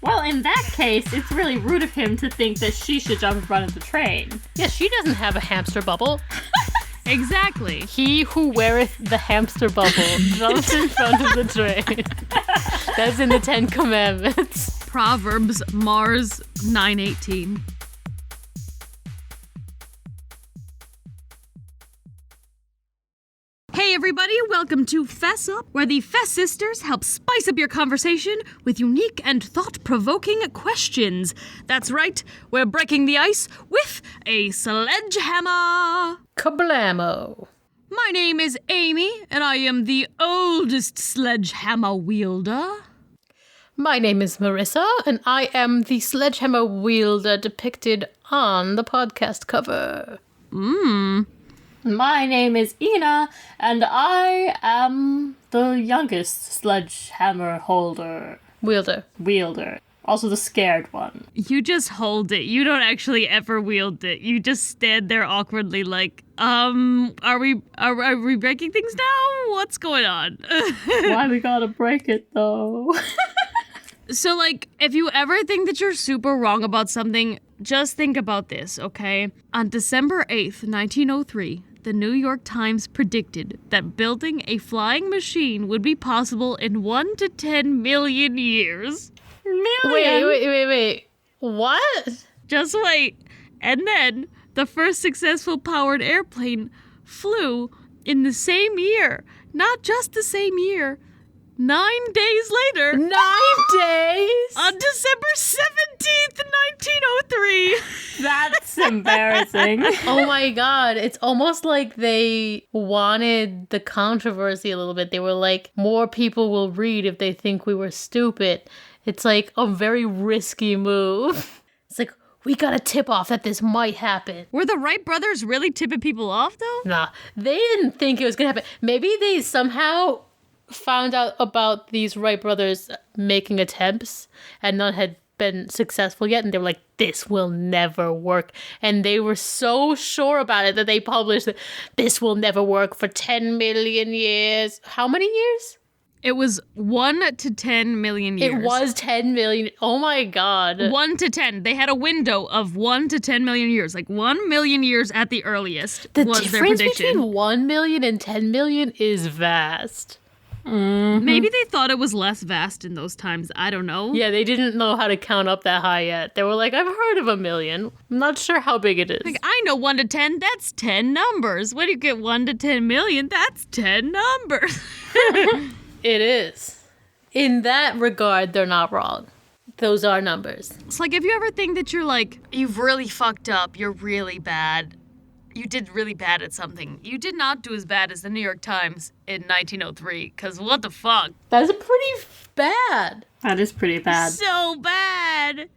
Well, in that case, it's really rude of him to think that she should jump in front of the train. Yeah, she doesn't have a hamster bubble. Exactly. He who weareth the hamster bubble jumps in front of the train. That's in the 10 Commandments. Proverbs, Mars 9:18. Hey everybody, welcome to Fess Up, where the Fess sisters help spice up your conversation with unique and thought-provoking questions. That's right, we're breaking the ice with a sledgehammer. Kablamo. My name is Amy, and I am the oldest sledgehammer wielder. My name is Marissa, and I am the sledgehammer wielder depicted on the podcast cover. My name is Ina, and I am the youngest sledgehammer holder. Wielder. Also the scared one. You just hold it. You don't actually ever wield it. You just stand there awkwardly like, are we breaking things now? What's going on? Why we gotta break it, though? So, like, if you ever think that you're super wrong about something, just think about this, okay? On December 8th, 1903, the New York Times predicted that building a flying machine would be possible in 1 to 10 million years. Wait. What? Just wait. And then, the first successful powered airplane flew in the same year. Not just the same year. 9 days later. 9 days? On December 17th, 1903. That's embarrassing. Oh my god, it's almost like they wanted the controversy a little bit. They were like, more people will read if they think we were stupid. It's like a very risky move. It's like, we got a tip off that this might happen. Were the Wright brothers really tipping people off, though? Nah, they didn't think it was gonna happen. Maybe they somehow found out about these Wright brothers making attempts and none had been successful yet, and they were like, this will never work. And they were so sure about it that they published that this will never work for 10 million years. How many years? It was 1 to 10 million years. It was 10 million. Oh my god. 1 to 10. They had a window of 1 to 10 million years. Like 1 million years at the earliest The was their difference prediction. between 1 million and 10 million is vast. Mm-hmm. Maybe they thought it was less vast in those times. I don't know. Yeah, they didn't know how to count up that high yet. They were like, I've heard of 1 million. I'm not sure how big it is. Like, I know 1 to 10, that's 10 numbers. When you get 1 to 10 million, that's 10 numbers. It is. In that regard, they're not wrong. Those are numbers. It's like if you ever think that you're like, you've really fucked up, you're really bad. You did really bad at something. You did not do as bad as the New York Times in 1903, because what the fuck? That's pretty bad. That is pretty bad. So bad.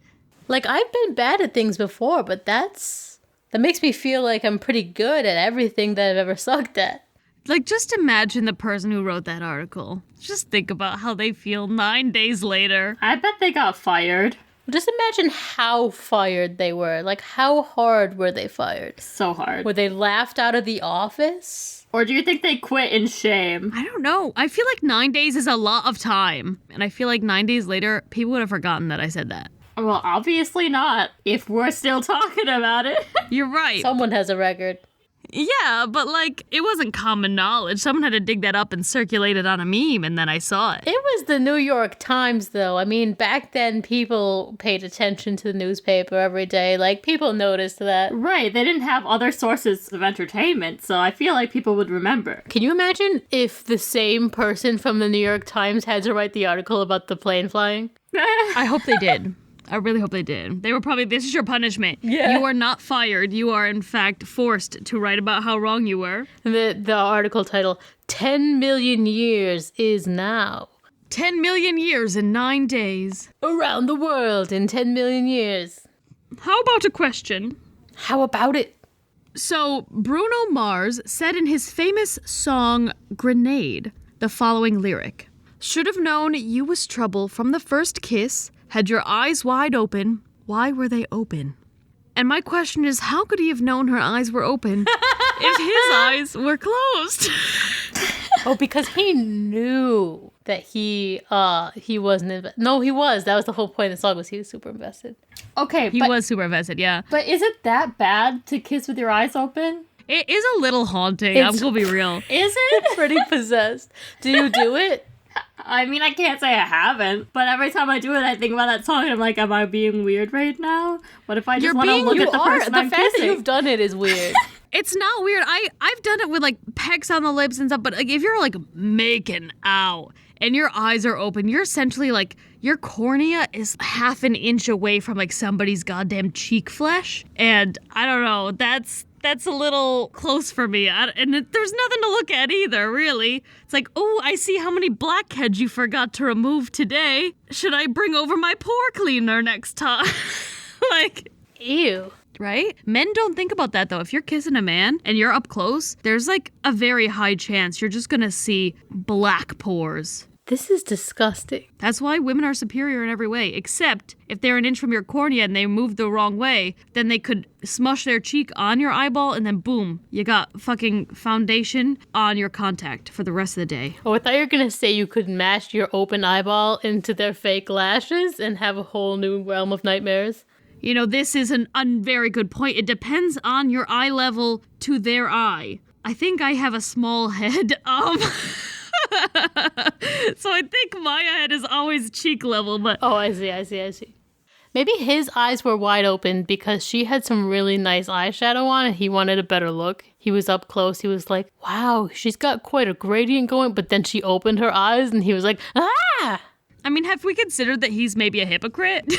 Like, I've been bad at things before, but that makes me feel like I'm pretty good at everything that I've ever sucked at. Like, just imagine the person who wrote that article. Just think about how they feel 9 days later. I bet they got fired. Just imagine how fired they were. Like, how hard were they fired? So hard. Were they laughed out of the office? Or do you think they quit in shame? I don't know. I feel like 9 days is a lot of time. And I feel like 9 days later, people would have forgotten that I said that. Well, obviously not, if we're still talking about it. You're right. Someone has a record. Yeah, but like, it wasn't common knowledge. Someone had to dig that up and circulate it on a meme, and then I saw it. It was the New York Times, though. I mean, back then, people paid attention to the newspaper every day. Like, people noticed that. Right, they didn't have other sources of entertainment, so I feel like people would remember. Can you imagine if the same person from the New York Times had to write the article about the plane flying? I hope they did. I really hope they did. They were probably, this is your punishment. Yeah. You are not fired. You are, in fact, forced to write about how wrong you were. The article title, 10 million years is now. 10 million years in 9 days. Around the world in 10 million years. How about a question? How about it? So, Bruno Mars said in his famous song, Grenade, the following lyric. Should have known you was trouble from the first kiss. Had your eyes wide open. Why were they open? And my question is, how could he have known her eyes were open if his eyes were closed? Oh, because he knew that he wasn't no, he was. That was the whole point of the song, was he was super invested. Okay, He was super invested, yeah. But is it that bad to kiss with your eyes open? It is a little haunting, I'm gonna be real. Is it? Pretty possessed. Do you do it? I mean, I can't say I haven't, but every time I do it, I think about that song and I'm like, am I being weird right now? What if I just want to look at the person I'm the fact kissing? that you've done it is weird. It's not weird. I've done it with like pecks on the lips and stuff, but like if you're like making out and your eyes are open, you're essentially like your cornea is half an inch away from like somebody's goddamn cheek flesh. And I don't know, that's a little close for me. There's nothing to look at either, really. It's like, oh, I see how many blackheads you forgot to remove today. Should I bring over my pore cleaner next time? Like, Ew. right? Men don't think about that though. If you're kissing a man and you're up close, there's like a very high chance you're just gonna see black pores. This is disgusting. That's why women are superior in every way, except if they're an inch from your cornea and they move the wrong way, then they could smush their cheek on your eyeball and then boom, you got fucking foundation on your contact for the rest of the day. Oh, I thought you were going to say you could mash your open eyeball into their fake lashes and have a whole new realm of nightmares. You know, this is a very good point. It depends on your eye level to their eye. I think I have a small head. So I think my head is always cheek level, but... Oh, I see. Maybe his eyes were wide open because she had some really nice eyeshadow on and he wanted a better look. He was up close. He was like, wow, she's got quite a gradient going. But then she opened her eyes and he was like, ah! I mean, have we considered that he's maybe a hypocrite?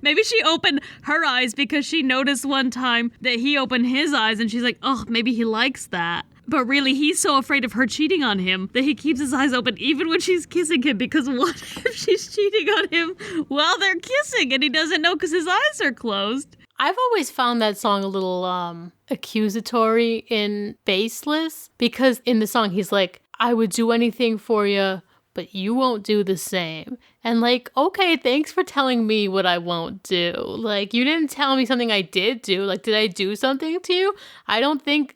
Maybe she opened her eyes because she noticed one time that he opened his eyes and she's like, oh, maybe he likes that. But really, he's so afraid of her cheating on him that he keeps his eyes open even when she's kissing him, because what if she's cheating on him while they're kissing and he doesn't know because his eyes are closed? I've always found that song a little accusatory and baseless, because in the song he's like, I would do anything for you, but you won't do the same. And like, okay, thanks for telling me what I won't do. Like, you didn't tell me something I did do. Like, did I do something to you? I don't think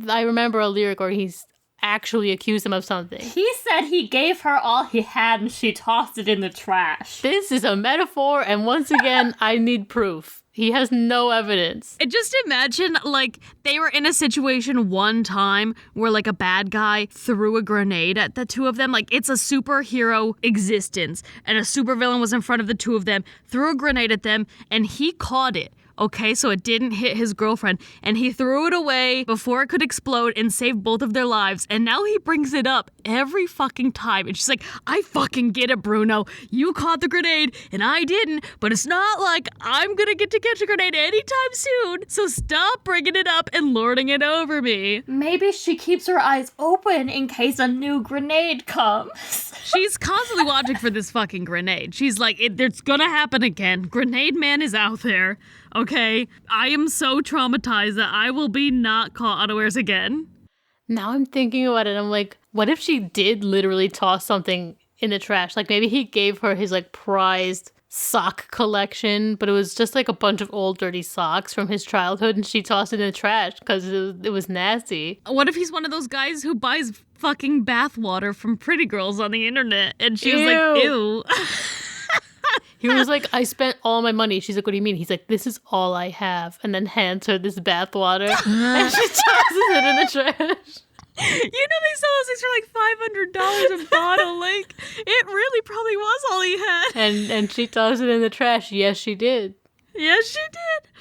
I remember a lyric where he's actually accused him of something. He said he gave her all he had and she tossed it in the trash. This is a metaphor, and once again, I need proof. He has no evidence. And just imagine, like, they were in a situation one time where, like, a bad guy threw a grenade at the two of them. Like, it's a superhero existence, and a supervillain was in front of the two of them, threw a grenade at them, and he caught it. Okay, so it didn't hit his girlfriend, and he threw it away before it could explode and save both of their lives, and now he brings it up every fucking time, and she's like, I fucking get it, Bruno. You caught the grenade, and I didn't, but it's not like I'm gonna get to catch a grenade anytime soon, so stop bringing it up and lording it over me. Maybe she keeps her eyes open in case a new grenade comes. She's constantly watching for this fucking grenade. She's like, it's gonna happen again. Grenade Man is out there. Okay, I am so traumatized that I will be not caught unawares again. Now I'm thinking about it. I'm like, what if she did literally toss something in the trash? Like, maybe he gave her his, like, prized sock collection, but it was just, like, a bunch of old dirty socks from his childhood, and she tossed it in the trash because it was nasty. What if he's one of those guys who buys fucking bathwater from pretty girls on the internet, and she was like, ew. He was like, I spent all my money. She's like, what do you mean? He's like, this is all I have. And then hands her this bathwater. And she tosses it in the trash. You know they sell those things for like $500 a bottle. Like, it really probably was all he had. And she tossed it in the trash. Yes, she did. Yes, she did.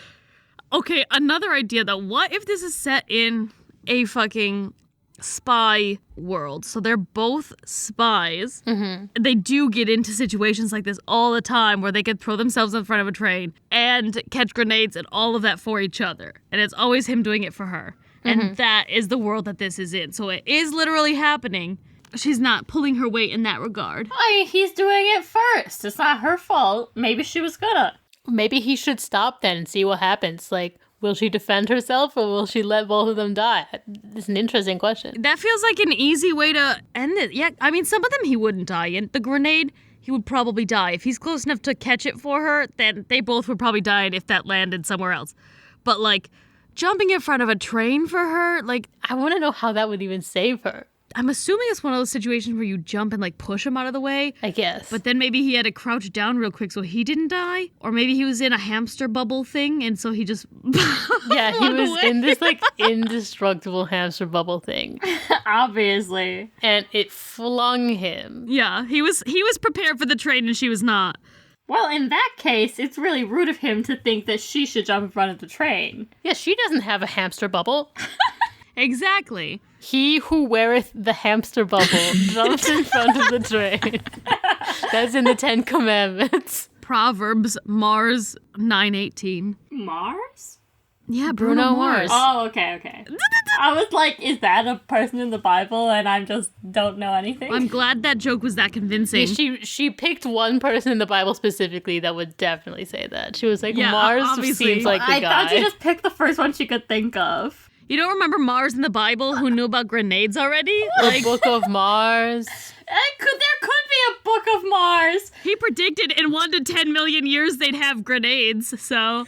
Okay, another idea though. What if this is set in a fucking spy world? So they're both spies. Mm-hmm. They do get into situations like this all the time where they could throw themselves in front of a train and catch grenades and all of that for each other. And it's always him doing it for her. And that is the world that this is in. So it is literally happening. She's not pulling her weight in that regard. I mean, he's doing it first. It's not her fault. Maybe she was gonna. Maybe he should stop then and see what happens. Like, will she defend herself or will she let both of them die? It's an interesting question. That feels like an easy way to end it. Yeah, I mean, some of them he wouldn't die in. The grenade, he would probably die. If he's close enough to catch it for her, then they both would probably die if that landed somewhere else. But, like, jumping in front of a train for her, like... I want to know how that would even save her. I'm assuming it's one of those situations where you jump and like push him out of the way. I guess. But then maybe he had to crouch down real quick so he didn't die. Or maybe he was in a hamster bubble thing and so he just yeah, he was in this like indestructible hamster bubble thing. Obviously. And it flung him. Yeah, he was prepared for the train and she was not. Well, in that case, it's really rude of him to think that she should jump in front of the train. Yeah, she doesn't have a hamster bubble. Exactly. He who weareth the hamster bubble jumps in front of the train. That's in the 10 Commandments. Proverbs, Mars 9:18. Mars? Yeah, Bruno Mars. Oh, okay. I was like, is that a person in the Bible and I just don't know anything? I'm glad that joke was that convincing. Yeah, she picked one person in the Bible specifically that would definitely say that. She was like, Yeah, Mars obviously. seems like the I guy. thought she just picked the first one she could think of. You don't remember Mars in the Bible who knew about grenades already? The Book of Mars. There could be a Book of Mars. He predicted in 1 to 10 million years they'd have grenades, so...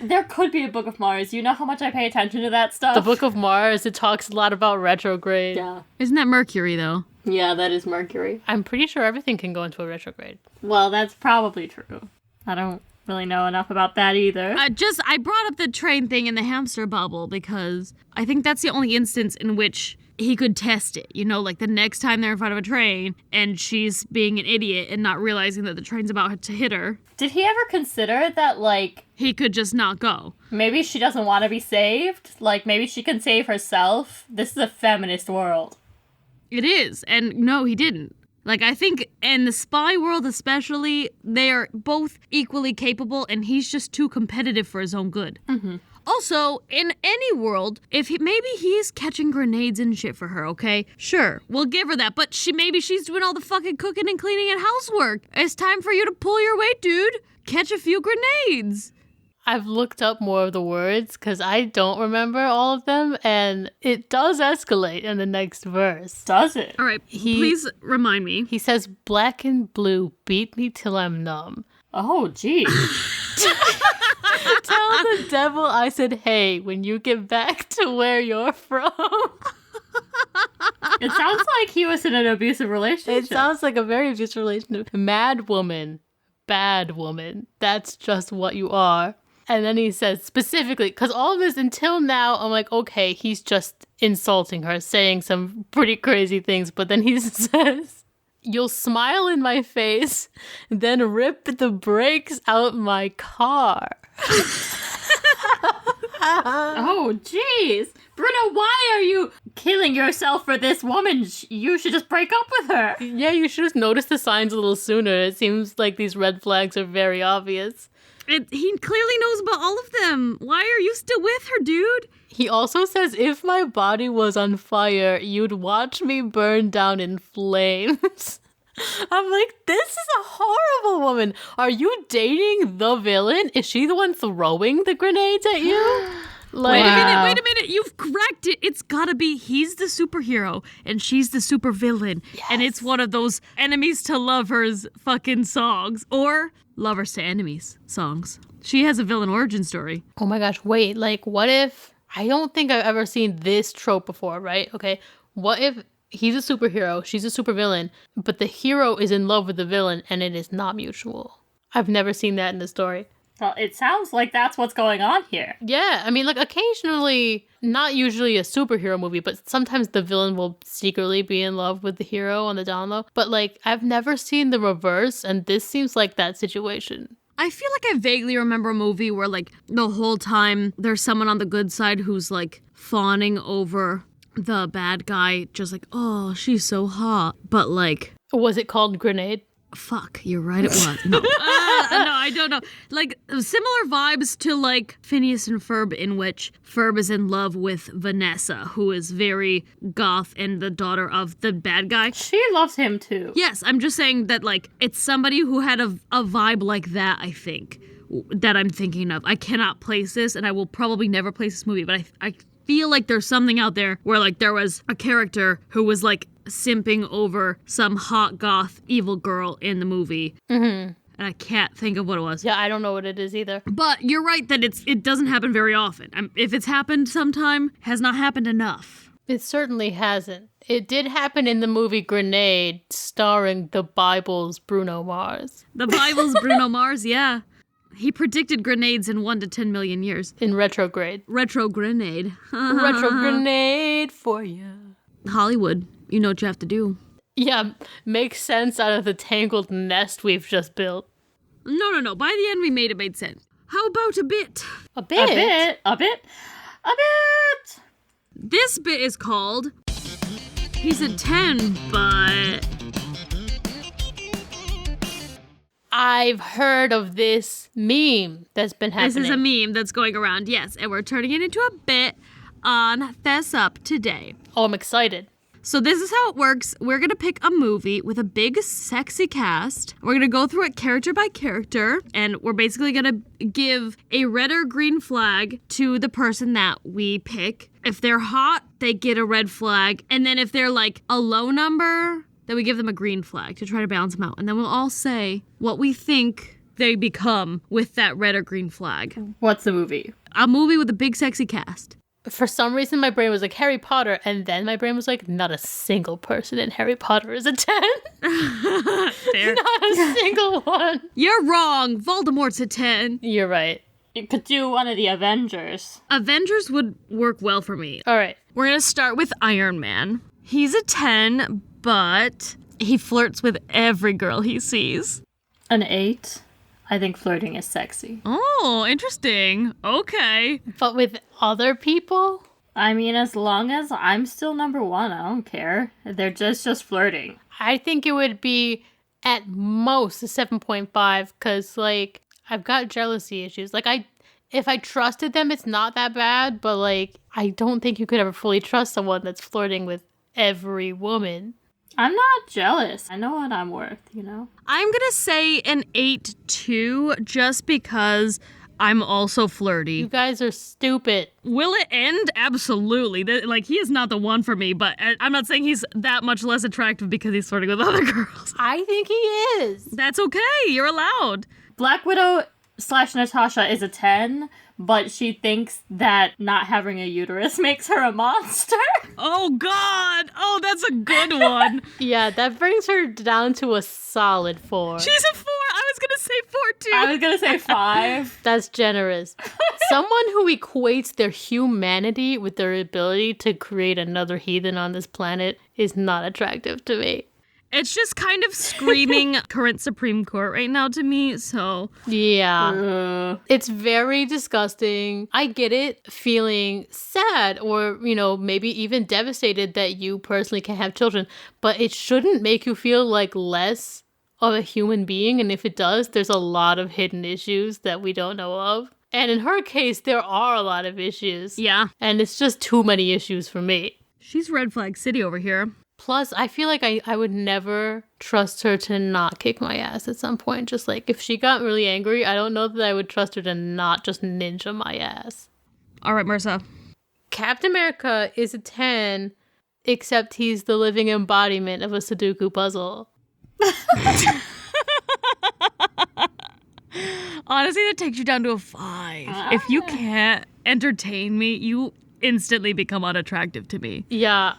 There could be a Book of Mars. You know how much I pay attention to that stuff? The Book of Mars, it talks a lot about retrograde. Yeah. Isn't that Mercury, though? Yeah, that is Mercury. I'm pretty sure everything can go into a retrograde. Well, that's probably true. I don't really know enough about that either. I brought up the train thing in the hamster bubble because I think that's the only instance in which he could test it. You know, like the next time they're in front of a train and she's being an idiot and not realizing that the train's about to hit her. Did he ever consider that, like, He could just not go. maybe she doesn't want to be saved? Like, maybe she can save herself? This is a feminist world. It is. And no, he didn't. Like, I think in the spy world especially, they are both equally capable and he's just too competitive for his own good. Mm-hmm. Also, in any world, maybe he's catching grenades and shit for her, okay? Sure, we'll give her that, but maybe she's doing all the fucking cooking and cleaning and housework. It's time for you to pull your weight, dude. Catch a few grenades. I've looked up more of the words because I don't remember all of them, and it does escalate in the next verse. Does it? All right, please remind me. He says, black and blue, beat me till I'm numb. Oh, geez. Tell the devil I said, hey, when you get back to where you're from. It sounds like he was in an abusive relationship. It sounds like a very abusive relationship. Mad woman, bad woman. That's just what you are. And then he says specifically, because all of this until now, I'm like, okay, he's just insulting her, saying some pretty crazy things. But then he says, you'll smile in my face, then rip the brakes out my car. Oh, jeez. Bruno, why are you killing yourself for this woman? You should just break up with her. Yeah, you should have noticed the signs a little sooner. It seems like these red flags are very obvious. He clearly knows about all of them. Why are you still with her, dude? He also says, if my body was on fire, you'd watch me burn down in flames. I'm like, this is a horrible woman. Are you dating the villain? Is she the one throwing the grenades at you? Like, Wait a minute. You've cracked it. It's gotta be he's the superhero and she's the supervillain. Yes. And it's one of those enemies to lovers fucking songs. Or lovers to enemies songs. She has a villain origin story. oh my gosh, wait, like, what if, I don't think I've ever seen this trope before, right? Okay, what if he's a superhero, she's a supervillain, but the hero is in love with the villain and it is not mutual? I've never seen that in the story. Well, it sounds like that's what's going on here. Yeah, I mean, like, occasionally, not usually a superhero movie, but sometimes the villain will secretly be in love with the hero on the down low. But, like, I've never seen the reverse, and this seems like that situation. I feel like I vaguely remember a movie where, like, the whole time there's someone on the good side who's, like, fawning over the bad guy, just like, oh, she's so hot. But, like... Was it called Grenade? Fuck, you're right, it was. No. No, I don't know. Like, similar vibes to, like, Phineas and Ferb, in which Ferb is in love with Vanessa, who is very goth and the daughter of the bad guy. She loves him too. Yes, I'm just saying that, like, it's somebody who had a vibe like that, I think, that I'm thinking of. I cannot place this, and I will probably never place this movie, but I feel like there's something out there where, like, there was a character who was, like, simping over some hot goth evil girl in the movie. Mm-hmm. And I can't think of what it was. Yeah, I don't know what it is either. But you're right that it doesn't happen very often. If it's happened sometime, has not happened enough. It certainly hasn't. It did happen in the movie Grenade, starring the Bible's Bruno Mars. The Bible's Bruno Mars, yeah. He predicted grenades in 1 to 10 million years. In retrograde. Retro grenade. Retro grenade for you. Hollywood, you know what you have to do. Yeah, make sense out of the tangled nest we've just built. No. By the end, we made sense. How about a bit? A bit? A bit. This bit is called He's a 10, but... I've heard of this meme that's been happening. This is a meme that's going around, yes. And we're turning it into a bit on Fess Up today. Oh, I'm excited. So this is how it works. We're going to pick a movie with a big, sexy cast. We're going to go through it character by character. And we're basically going to give a red or green flag to the person that we pick. If they're hot, they get a red flag. And then if they're like a low number, then we give them a green flag to try to balance them out. And then we'll all say what we think they become with that red or green flag. What's the movie? A movie with a big, sexy cast. For some reason, my brain was like Harry Potter, and then my brain was like, not a single person in Harry Potter is a 10. Fair. Not a single one. You're wrong. Voldemort's a 10. You're right. You could do one of the Avengers. Avengers would work well for me. All right. We're going to start with Iron Man. He's a 10, but he flirts with every girl he sees. An 8. I think flirting is sexy. Oh, interesting. Okay. But with other people? I mean, as long as I'm still number 1, I don't care. They're just flirting. I think it would be at most a 7.5 because, like, I've got jealousy issues. Like, if I trusted them, it's not that bad, but, like, I don't think you could ever fully trust someone that's flirting with every woman. I'm not jealous. I know what I'm worth, you know? I'm going to say an 8 too, just because I'm also flirty. You guys are stupid. Will it end? Absolutely. Like, he is not the one for me, but I'm not saying he's that much less attractive because he's flirting with other girls. I think he is. That's okay. You're allowed. Black Widow / Natasha is a 10, but she thinks that not having a uterus makes her a monster. Oh, God. Oh, that's a good one. Yeah, that brings her down to a solid 4. She's a 4. I was going to say 4, too. I was gonna say 5. That's generous. Someone who equates their humanity with their ability to create another heathen on this planet is not attractive to me. It's just kind of screaming current Supreme Court right now to me, so... Yeah. It's very disgusting. I get it, feeling sad or, you know, maybe even devastated that you personally can't have children, but it shouldn't make you feel like less of a human being, and if it does, there's a lot of hidden issues that we don't know of. And in her case, there are a lot of issues. Yeah. And it's just too many issues for me. She's Red Flag City over here. Plus, I feel like I would never trust her to not kick my ass at some point. Just like, if she got really angry, I don't know that I would trust her to not just ninja my ass. All right, Marissa. Captain America is a 10, except he's the living embodiment of a Sudoku puzzle. Honestly, that takes you down to a 5. If you can't entertain me, you instantly become unattractive to me. Yeah.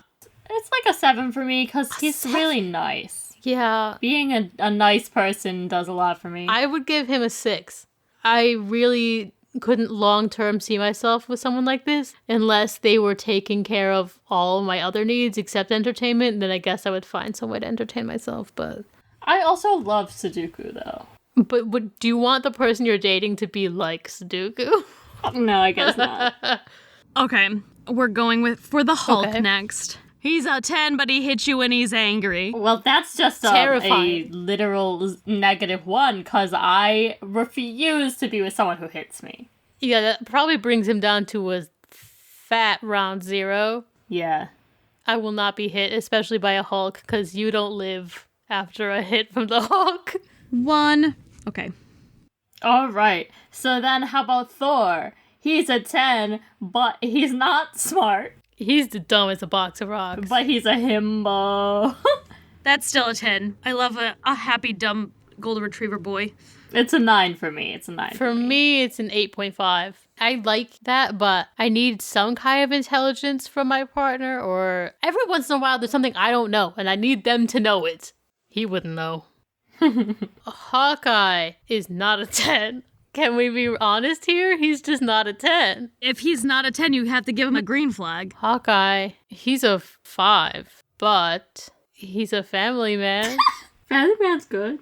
It's like a 7 for me because he's really nice. Yeah. Being a nice person does a lot for me. I would give him a 6. I really couldn't long-term see myself with someone like this unless they were taking care of all of my other needs except entertainment. Then I guess I would find some way to entertain myself, but... I also love Sudoku, though. But do you want the person you're dating to be like Sudoku? No, I guess not. Okay, we're going for the Hulk Okay. next. He's a 10, but he hits you when he's angry. Well, that's just a Terrifying. literal -1, because I refuse to be with someone who hits me. Yeah, that probably brings him down to a fat round 0. Yeah. I will not be hit, especially by a Hulk, because you don't live after a hit from the Hulk. 1. Okay. All right. So then how about Thor? He's a 10, but he's not smart. He's the dumb as a box of rocks. But he's a himbo. That's still a 10. I love a happy, dumb golden retriever boy. It's a 9 for me. It's a 9 For me, it's an 8.5. I like that, but I need some kind of intelligence from my partner, or every once in a while there's something I don't know and I need them to know it. He wouldn't know. Hawkeye is not a 10. Can we be honest here? He's just not a 10. If he's not a 10, you have to give him a green flag. Hawkeye, he's a 5, but he's a family man. Family man's good.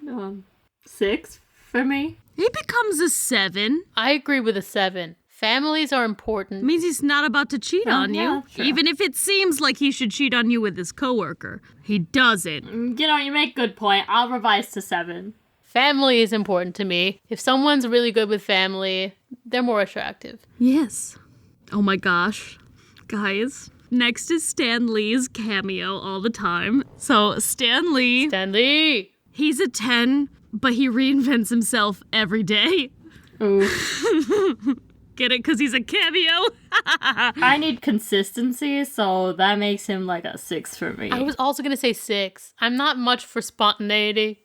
6 for me. He becomes a 7. I agree with a 7. Families are important. Means he's not about to cheat on you. Yeah, sure. Even if it seems like he should cheat on you with his coworker. He doesn't. You know, you make a good point. I'll revise to 7. Family is important to me. If someone's really good with family, they're more attractive. Yes. Oh my gosh. Guys, next is Stan Lee's cameo all the time. So Stan Lee, he's a 10, but he reinvents himself every day. Ooh. Get it? Because he's a cameo? I need consistency, so that makes him like a 6 for me. I was also going to say 6. I'm not much for spontaneity.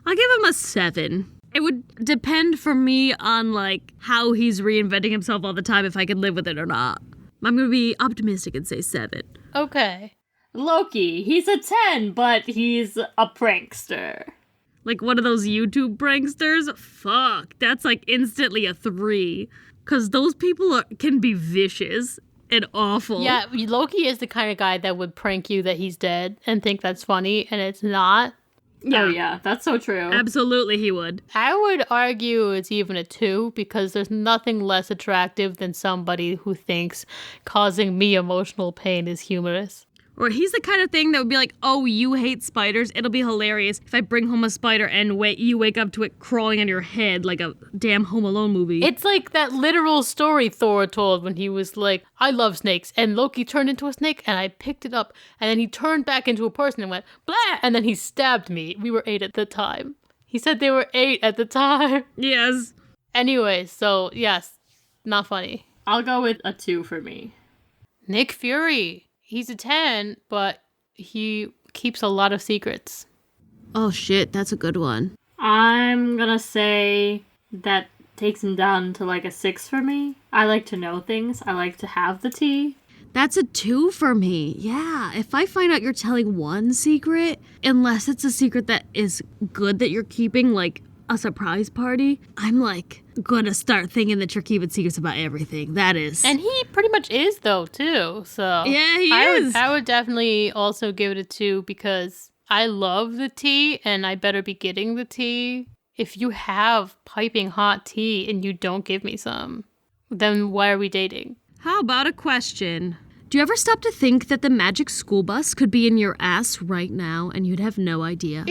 I'll give him a 7. It would depend for me on, like, how he's reinventing himself all the time, if I can live with it or not. I'm going to be optimistic and say 7. Okay. Loki, he's a 10, but he's a prankster. Like one of those YouTube pranksters? Fuck, that's like instantly a 3. Because those people can be vicious and awful. Yeah, Loki is the kind of guy that would prank you that he's dead and think that's funny, and it's not. Oh yeah, that's so true. Absolutely he would. I would argue it's even a 2 because there's nothing less attractive than somebody who thinks causing me emotional pain is humorous. Or he's the kind of thing that would be like, oh, you hate spiders? It'll be hilarious if I bring home a spider and you wake up to it crawling on your head like a damn Home Alone movie. It's like that literal story Thor told when he was like, I love snakes. And Loki turned into a snake and I picked it up. And then he turned back into a person and went, blah! And then he stabbed me. We were 8 at the time. He said they were 8 at the time. Yes. Anyway, so yes, not funny. I'll go with a 2 for me. Nick Fury. He's a 10, but he keeps a lot of secrets. Oh shit, that's a good one. I'm gonna say that takes him down to like a 6 for me. I like to know things. I like to have the tea. That's a 2 for me. Yeah, if I find out you're telling one secret, unless it's a secret that is good that you're keeping, like a surprise party, I'm like gonna start thinking that you're keeping secrets about everything. That is. And he pretty much is though too. So yeah, he is. I would definitely also give it a 2 because I love the tea and I better be getting the tea. If you have piping hot tea and you don't give me some, then why are we dating? How about a question? Do you ever stop to think that the magic school bus could be in your ass right now and you'd have no idea?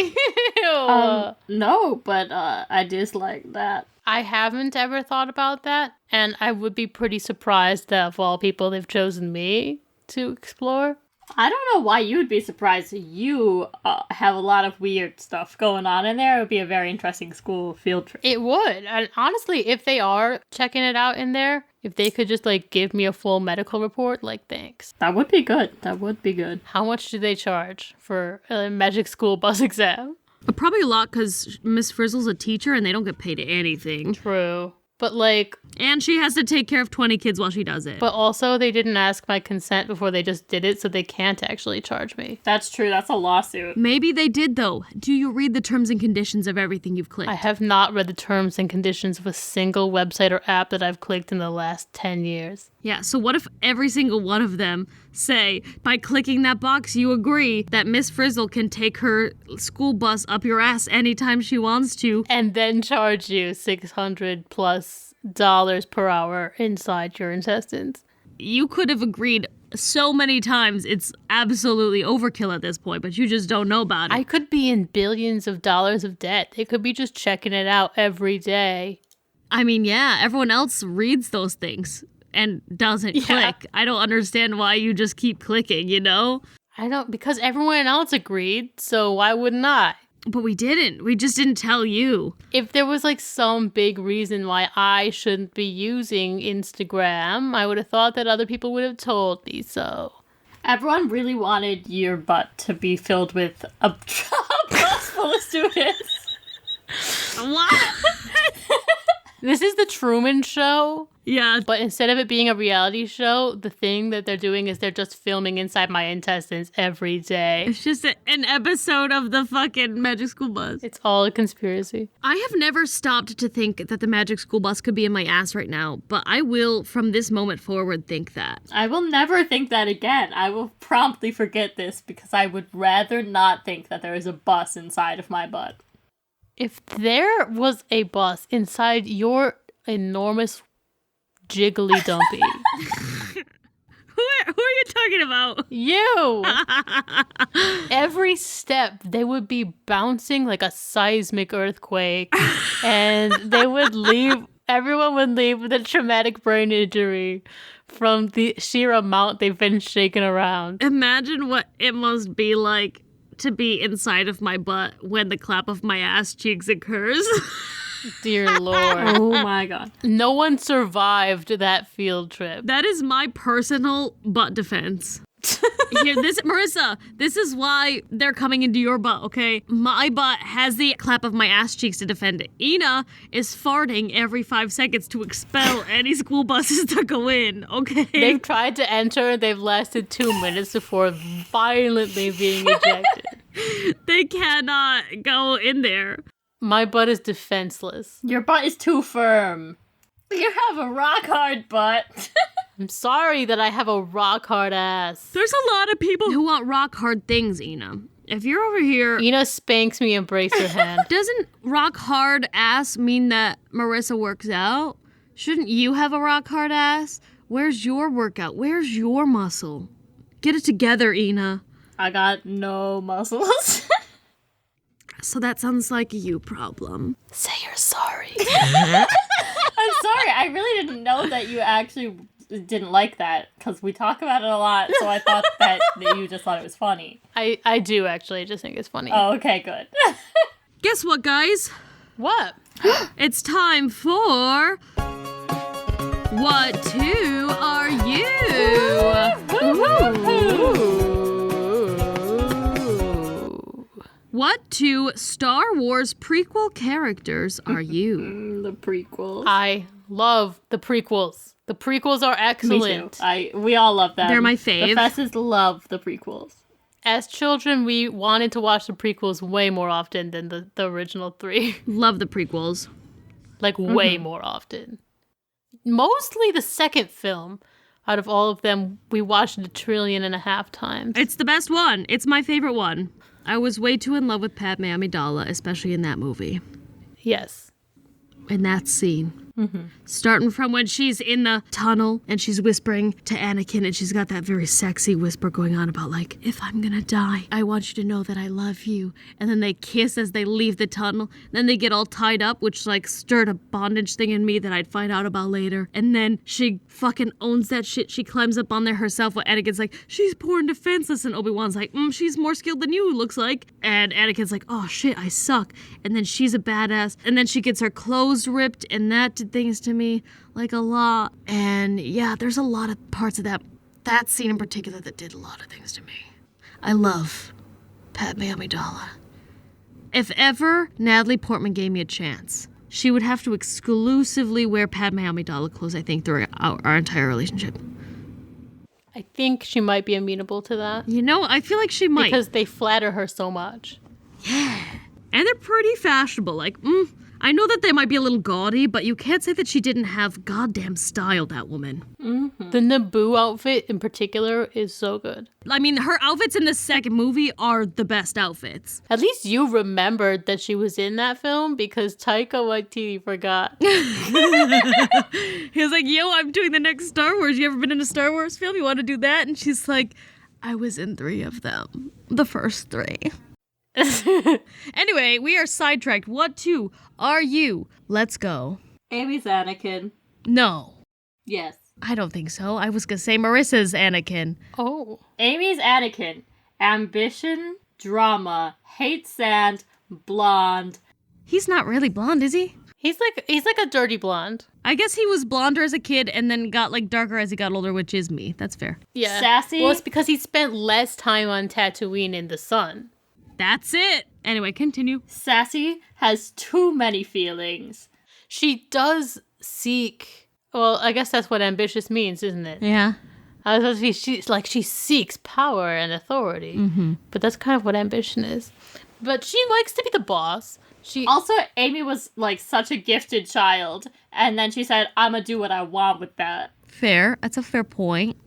No, but I dislike that. I haven't ever thought about that, and I would be pretty surprised that of all people they've chosen me to explore. I don't know why you would be surprised. You have a lot of weird stuff going on in there. It would be a very interesting school field trip. It would. And honestly, if they are checking it out in there, if they could just like give me a full medical report, like thanks. That would be good. That would be good. How much do they charge for a magic school bus exam? Probably a lot because Miss Frizzle's a teacher and they don't get paid anything. True. But like... And she has to take care of 20 kids while she does it. But also they didn't ask my consent before they just did it, so they can't actually charge me. That's true. That's a lawsuit. Maybe they did, though. Do you read the terms and conditions of everything you've clicked? I have not read the terms and conditions of a single website or app that I've clicked in the last 10 years. Yeah, so what if every single one of them say, by clicking that box, you agree that Miss Frizzle can take her school bus up your ass anytime she wants to. And then charge you $600+ per hour inside your intestines. You could have agreed so many times it's absolutely overkill at this point, but you just don't know about it. I could be in billions of dollars of debt. They could be just checking it out every day. I mean, yeah, everyone else reads those things and doesn't click. I don't understand why you just keep clicking, you know? I don't, because everyone else agreed, so why wouldn't I? But we didn't. We just didn't tell you. If there was like some big reason why I shouldn't be using Instagram, I would have thought that other people would have told me so. Everyone really wanted your butt to be filled with a bus full of students. What? This is the Truman Show, Yeah. But instead of it being a reality show, the thing that they're doing is they're just filming inside my intestines every day. It's just an episode of the fucking Magic School Bus. It's all a conspiracy. I have never stopped to think that the Magic School Bus could be in my ass right now, but I will, from this moment forward, think that. I will never think that again. I will promptly forget this because I would rather not think that there is a bus inside of my butt. If there was a bus inside your enormous jiggly dumpy. Who are you talking about? You! Every step, they would be bouncing like a seismic earthquake. And everyone would leave with a traumatic brain injury from the sheer amount they've been shaken around. Imagine what it must be like to be inside of my butt when the clap of my ass cheeks occurs. Dear Lord. Oh my god. No one survived that field trip. That is my personal butt defense. Here, Marissa, this is why they're coming into your butt, okay? My butt has the clap of my ass cheeks to defend it. Ina is farting every 5 seconds to expel any school buses to go in, okay? They've tried to enter, they've lasted 2 minutes before violently being ejected. They cannot go in there. My butt is defenseless. Your butt is too firm. You have a rock hard butt. I'm sorry that I have a rock hard ass. There's a lot of people who want rock hard things, Ina. If you're over here... Ina spanks me and breaks her hand. Doesn't rock hard ass mean that Marissa works out? Shouldn't you have a rock hard ass? Where's your workout? Where's your muscle? Get it together, Ina. I got no muscles. So that sounds like a you problem. Say you're sorry. I'm sorry. I really didn't know that you actually didn't like that because we talk about it a lot. So I thought that you just thought it was funny. I do actually just think it's funny. Oh, okay, good. Guess what, guys? What? It's time for... What two are you? What two Star Wars prequel characters are you? The prequels. I love the prequels. The prequels are excellent. Me too. We all love them. They're my fave. The Fesses love the prequels. As children, we wanted to watch the prequels way more often than the original 3. Love the prequels. Like, way more often. Mostly the second film. Out of all of them, we watched it 1.5 trillion times. It's the best one. It's my favorite one. I was way too in love with Padme Amidala, especially in that movie. Yes. In that scene. Mm-hmm. Starting from when she's in the tunnel and she's whispering to Anakin and she's got that very sexy whisper going on about like, if I'm gonna die, I want you to know that I love you. And then they kiss as they leave the tunnel. Then they get all tied up, which like stirred a bondage thing in me that I'd find out about later. And then she fucking owns that shit. She climbs up on there herself while Anakin's like, she's poor and defenseless. And Obi-Wan's like, she's more skilled than you, looks like. And Anakin's like, oh shit, I suck. And then she's a badass. And then she gets her clothes ripped and that did things to me like a lot. And yeah, there's a lot of parts of that scene in particular that did a lot of things to me. I love Padme Amidala. If ever Natalie Portman gave me a chance, she would have to exclusively wear Padme Amidala clothes, I think, through our entire relationship. I think she might be amenable to that. You know, I feel like she might. Because they flatter her so much. Yeah. And they're pretty fashionable. Like, I know that they might be a little gaudy, but you can't say that she didn't have goddamn style, that woman. Mm-hmm. The Naboo outfit in particular is so good. I mean, her outfits in the second movie are the best outfits. At least you remembered that she was in that film because Taika Waititi forgot. He was like, yo, I'm doing the next Star Wars. You ever been in a Star Wars film? You want to do that? And she's like, I was in 3 of them. The first 3. Anyway, we are sidetracked. What two are you? Let's go. Amy's Anakin. No. Yes. I don't think so. I was gonna say Marissa's Anakin. Oh. Amy's Anakin. Ambition, drama, hates sand, blonde. He's not really blonde, is he? He's like a dirty blonde. I guess he was blonder as a kid and then got like darker as he got older, which is me. That's fair. Yeah. Sassy. Well, it's because he spent less time on Tatooine in the sun. That's it. Anyway, continue. Sassy has too many feelings. She does seek Well, I guess that's what ambitious means, isn't it? Yeah. I was supposed to be, she seeks power and authority. Mm-hmm. But that's kind of what ambition is. But she likes to be the boss. Also, Amy was, like, such a gifted child, and then she said, I'm gonna do what I want with that. Fair. That's a fair point.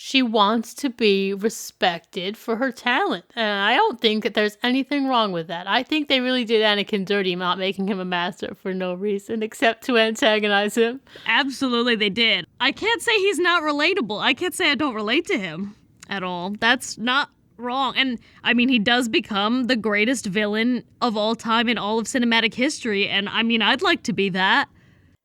She wants to be respected for her talent. And I don't think that there's anything wrong with that. I think they really did Anakin dirty not making him a master for no reason except to antagonize him. Absolutely, they did. I can't say he's not relatable. I can't say I don't relate to him at all. That's not wrong. And, I mean, he does become the greatest villain of all time in all of cinematic history. And, I mean, I'd like to be that.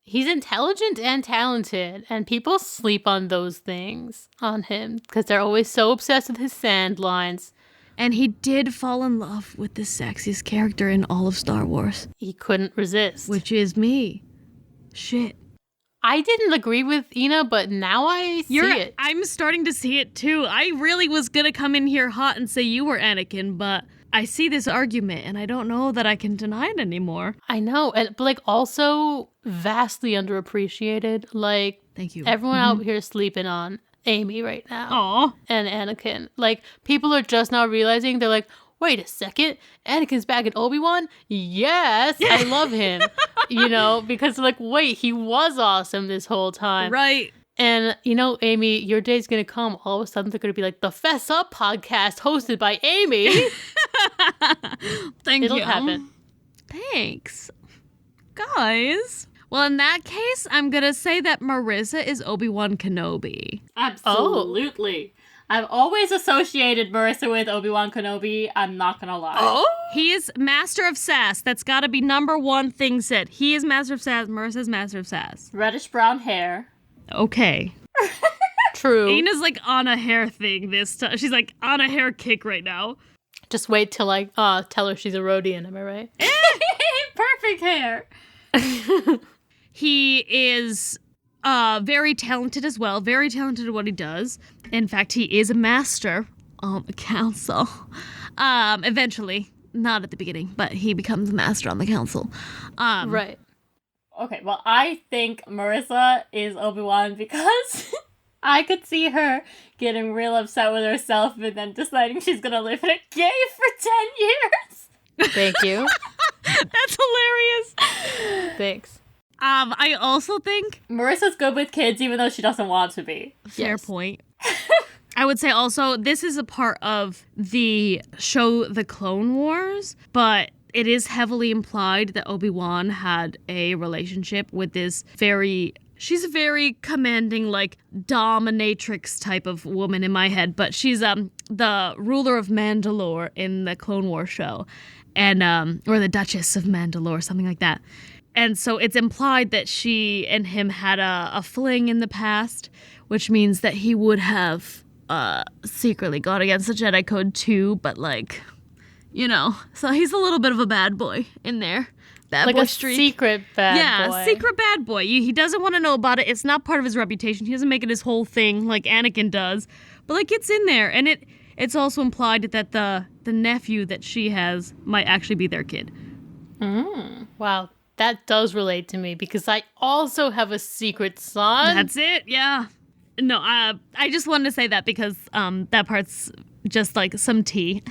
He's intelligent and talented, and people sleep on those things on him because they're always so obsessed with his sand lines. And he did fall in love with the sexiest character in all of Star Wars. He couldn't resist. Which is me. Shit. I didn't agree with Ina, but now I see it. I'm starting to see it too. I really was gonna come in here hot and say you were Anakin, but I see this argument and I don't know that I can deny it anymore. I know, but like also vastly underappreciated. Like, thank you. Everyone out here sleeping on Amy right now. Aw. And Anakin. Like, people are just now realizing, they're like, wait a second, Anakin's back in Obi-Wan? Yes, I love him. You know, because like, wait, he was awesome this whole time. Right. And, you know, Amy, your day's going to come. All of a sudden, they're going to be like, the Fess Up podcast hosted by Amy. Thank It'll you. happen. Thanks. Guys. Well, in that case, I'm going to say that Marissa is Obi-Wan Kenobi. Absolutely. I've always associated Marissa with Obi-Wan Kenobi. I'm not gonna lie. Oh? He is Master of Sass. That's gotta be number one thing said. He is Master of Sass. Marissa's Master of Sass. Reddish brown hair. Okay. True. Ina's like on a hair thing this time. She's like on a hair kick right now. Just wait till I tell her she's a Rhodian, am I right? Perfect hair. He is very talented as well. Very talented at what he does. In fact, he is a master on the council. Eventually. Not at the beginning, but he becomes a master on the council. Right. Okay, well, I think Marissa is Obi-Wan because I could see her getting real upset with herself and then deciding she's gonna live in a cave for 10 years. Thank you. That's hilarious. Thanks. I also think Marissa's good with kids even though she doesn't want to be. fair point. I would say also this is a part of the show The Clone Wars, but it is heavily implied that Obi-Wan had a relationship with this she's a very commanding, like, dominatrix type of woman in my head, but she's the ruler of Mandalore in the Clone Wars show, and or the Duchess of Mandalore, something like that. And so it's implied that she and him had a fling in the past, which means that he would have secretly gone against the Jedi Code too, but like, you know, so he's a little bit of a bad boy in there. Bad like boy a streak. secret bad boy. Yeah, secret bad boy. He doesn't want to know about it. It's not part of his reputation. He doesn't make it his whole thing like Anakin does. But like it's in there, and it's also implied that the nephew that she has might actually be their kid. Wow, that does relate to me because I also have a secret son. That's it. Yeah. No, I just wanted to say that because that part's just like some tea.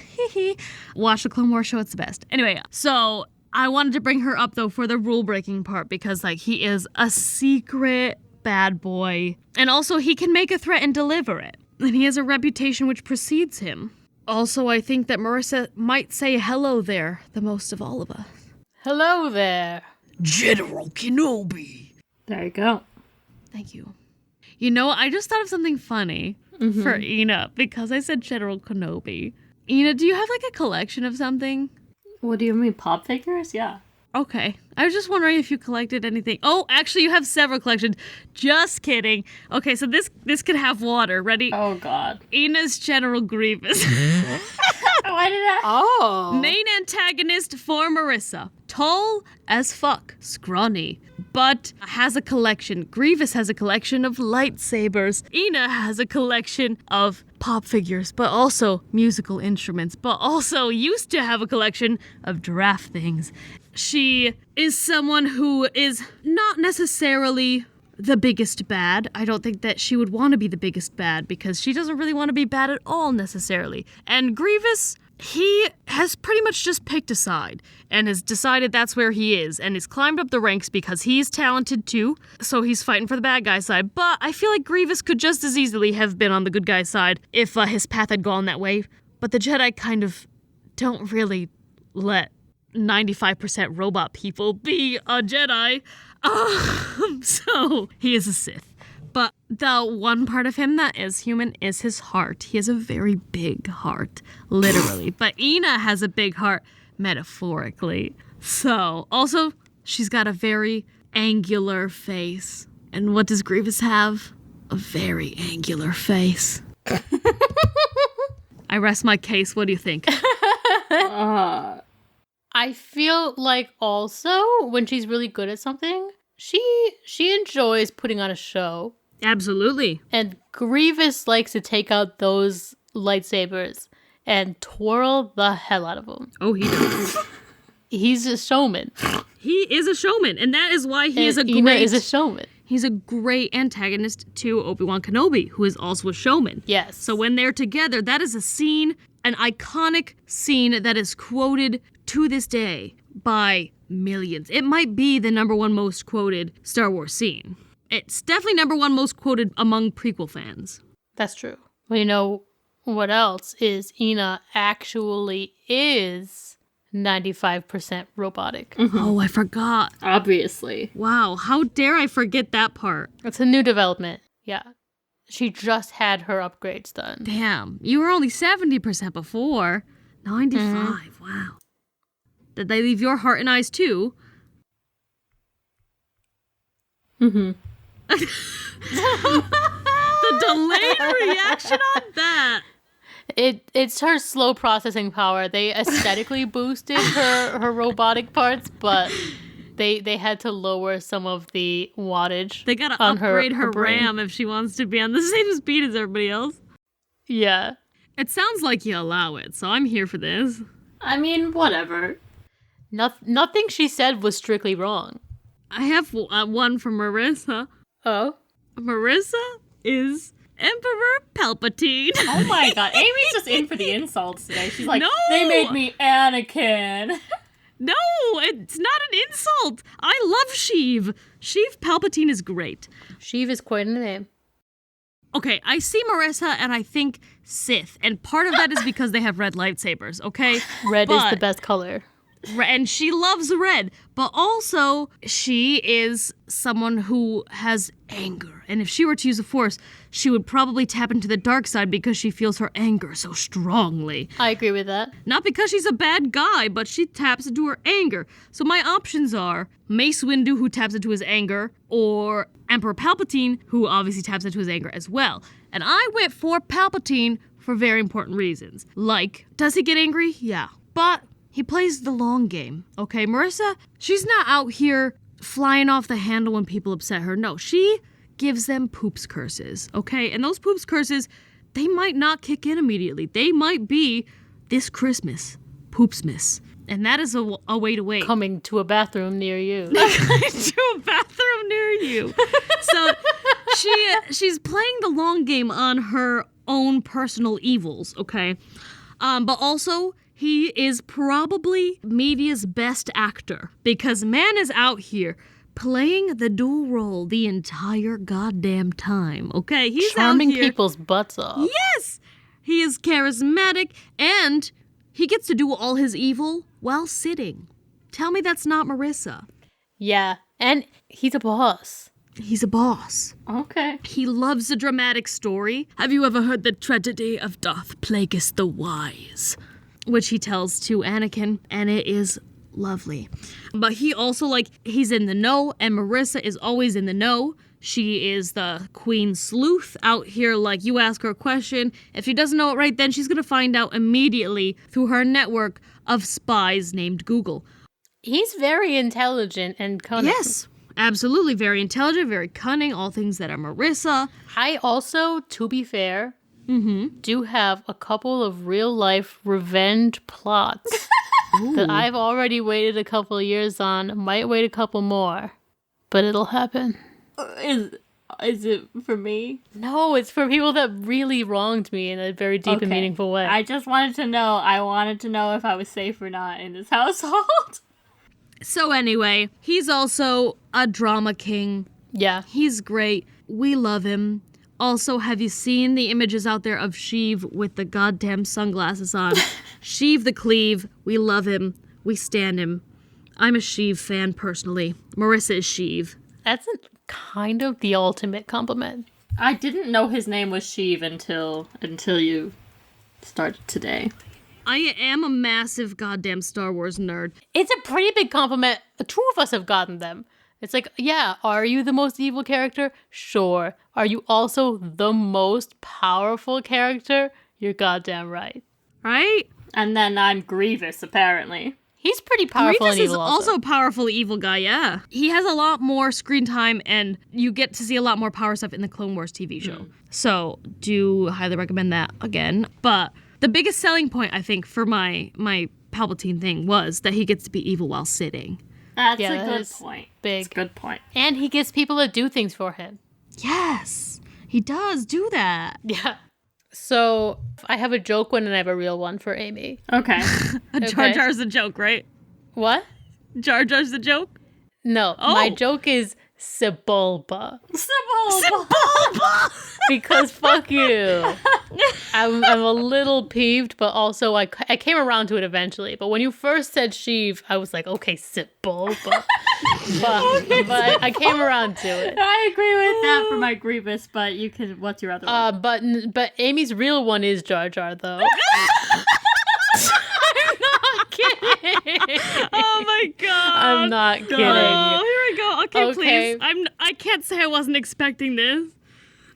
Watch the Clone Wars show, it's the best. Anyway, so I wanted to bring her up though for the rule breaking part because like he is a secret bad boy, and also he can make a threat and deliver it, and he has a reputation which precedes him. Also, I think that Marissa might say hello there the most of all of us. Hello there. General Kenobi. There you go. Thank you. You know, I just thought of something funny for Ina because I said General Kenobi. Ina, do you have like a collection of something? What do you mean, pop figures? Yeah. Okay. I was just wondering if you collected anything. Oh, actually, you have several collections. Just kidding. Okay, so this could have water. Ready? Oh, God. Ina's General Grievous. Why did I? Oh. Main antagonist for Marissa. Tall as fuck. Scrawny. But has a collection. Grievous has a collection of lightsabers. Ina has a collection of pop figures, but also musical instruments, but also used to have a collection of giraffe things. She is someone who is not necessarily the biggest bad. I don't think that she would want to be the biggest bad because she doesn't really want to be bad at all necessarily. And Grievous, he has pretty much just picked a side and has decided that's where he is and has climbed up the ranks because he's talented too. So he's fighting for the bad guy side. But I feel like Grievous could just as easily have been on the good guy side if his path had gone that way. But the Jedi kind of don't really let 95% robot people be a Jedi. So he is a Sith. But the one part of him that is human is his heart. He has a very big heart, literally. But Ina has a big heart, metaphorically. So, also, she's got a very angular face. And what does Grievous have? A very angular face. I rest my case. What do you think? I feel like also when she's really good at something, she enjoys putting on a show. Absolutely. And Grievous likes to take out those lightsabers and twirl the hell out of them. Oh, he does. He's a showman. He is a showman, and that is why he is a Ina is a showman. He's a great antagonist to Obi-Wan Kenobi, who is also a showman. Yes. So when they're together, that is a scene, an iconic scene that is quoted to this day by millions. It might be the number one most quoted Star Wars scene. It's definitely number one most quoted among prequel fans. That's true. Well, you know what else is Ina actually is 95% robotic. Mm-hmm. Oh, I forgot. Obviously. Wow, how dare I forget that part? It's a new development. Yeah. She just had her upgrades done. Damn, you were only 70% before. 95, wow. Did they leave your heart and eyes too? Mm-hmm. The delayed reaction on that. It's her slow processing power. They aesthetically boosted her robotic parts, but they had to lower some of the wattage. They gotta on upgrade her brain. RAM if she wants to be on the same speed as everybody else. Yeah. It sounds like you allow it, so I'm here for this. I mean, whatever. Nothing she said was strictly wrong. I have one from Marissa. Oh? Marissa is Emperor Palpatine. Oh my god, Amy's just in for the insults today. She's like, No! They made me Anakin. No, it's not an insult. I love Sheev. Sheev Palpatine is great. Sheev is quite a name. Okay, I see Marissa and I think Sith, and part of that is because they have red lightsabers, okay? Red is the best color. And she loves red, but also she is someone who has anger. And if she were to use the Force, she would probably tap into the dark side because she feels her anger so strongly. I agree with that. Not because she's a bad guy, but she taps into her anger. So my options are Mace Windu, who taps into his anger, or Emperor Palpatine, who obviously taps into his anger as well. And I went for Palpatine for very important reasons. Like, does he get angry? Yeah. But he plays the long game, okay? Marissa, she's not out here flying off the handle when people upset her. No, she gives them poops curses, okay? And those poops curses, they might not kick in immediately. They might be this Christmas, Poopsmas. And that is a way to wait. Coming to a bathroom near you. To a bathroom near you. So she's playing the long game on her own personal evils, okay? But also, he is probably media's best actor because man is out here playing the dual role the entire goddamn time, okay? He's charming out here. people's butts off. Yes! He is charismatic and he gets to do all his evil while sitting. Tell me that's not Marissa. Yeah, and he's a boss. He's a boss. Okay. He loves a dramatic story. Have you ever heard the tragedy of doth plagueth the wise? Which he tells to Anakin, and it is lovely. But he also, he's in the know, and Marissa is always in the know. She is the queen sleuth out here, you ask her a question. If she doesn't know it right then, she's gonna find out immediately through her network of spies named Google. He's very intelligent and cunning. Yes, absolutely. Very intelligent, very cunning, all things that are Marissa. I also, to be fair, do have a couple of real-life revenge plots that I've already waited a couple of years on. Might wait a couple more, but it'll happen. Is it for me? No, it's for people that really wronged me in a very deep and meaningful way. I just wanted to know. I wanted to know if I was safe or not in this household. So anyway, he's also a drama king. Yeah. He's great. We love him. Also, have you seen the images out there of Sheev with the goddamn sunglasses on? Sheev the Cleave. We love him. We stand him. I'm a Sheev fan personally. Marissa is Sheev. That's kind of the ultimate compliment. I didn't know his name was Sheev until you started today. I am a massive goddamn Star Wars nerd. It's a pretty big compliment. The two of us have gotten them. It's like, yeah, are you the most evil character? Sure. Are you also the most powerful character? You're goddamn right. Right? And then I'm Grievous, apparently. He's pretty powerful Grievous and is evil also a powerful evil guy, yeah. He has a lot more screen time, and you get to see a lot more power stuff in the Clone Wars TV show. So, do highly recommend that again. But the biggest selling point, I think, for my Palpatine thing was that he gets to be evil while sitting. That's a good point. Big. That's a good point. And he gets people to do things for him. Yes, he does do that. Yeah. So, I have a joke one and I have a real one for Amy. Okay. Jar Jar's a joke, right? What? Jar Jar's a joke? No, my joke is Sebulba. Sebulba! Because fuck you. I'm a little peeved, but also I came around to it eventually. But when you first said Sheev, I was like, okay, Sebulba. but I came around to it. I agree with that for my Grievous, but you can. What's your other one? But Amy's real one is Jar Jar, though. I'm not kidding. Oh my god. I'm not kidding. Oh, here we go. Okay, Okay. please. I can't say I wasn't expecting this.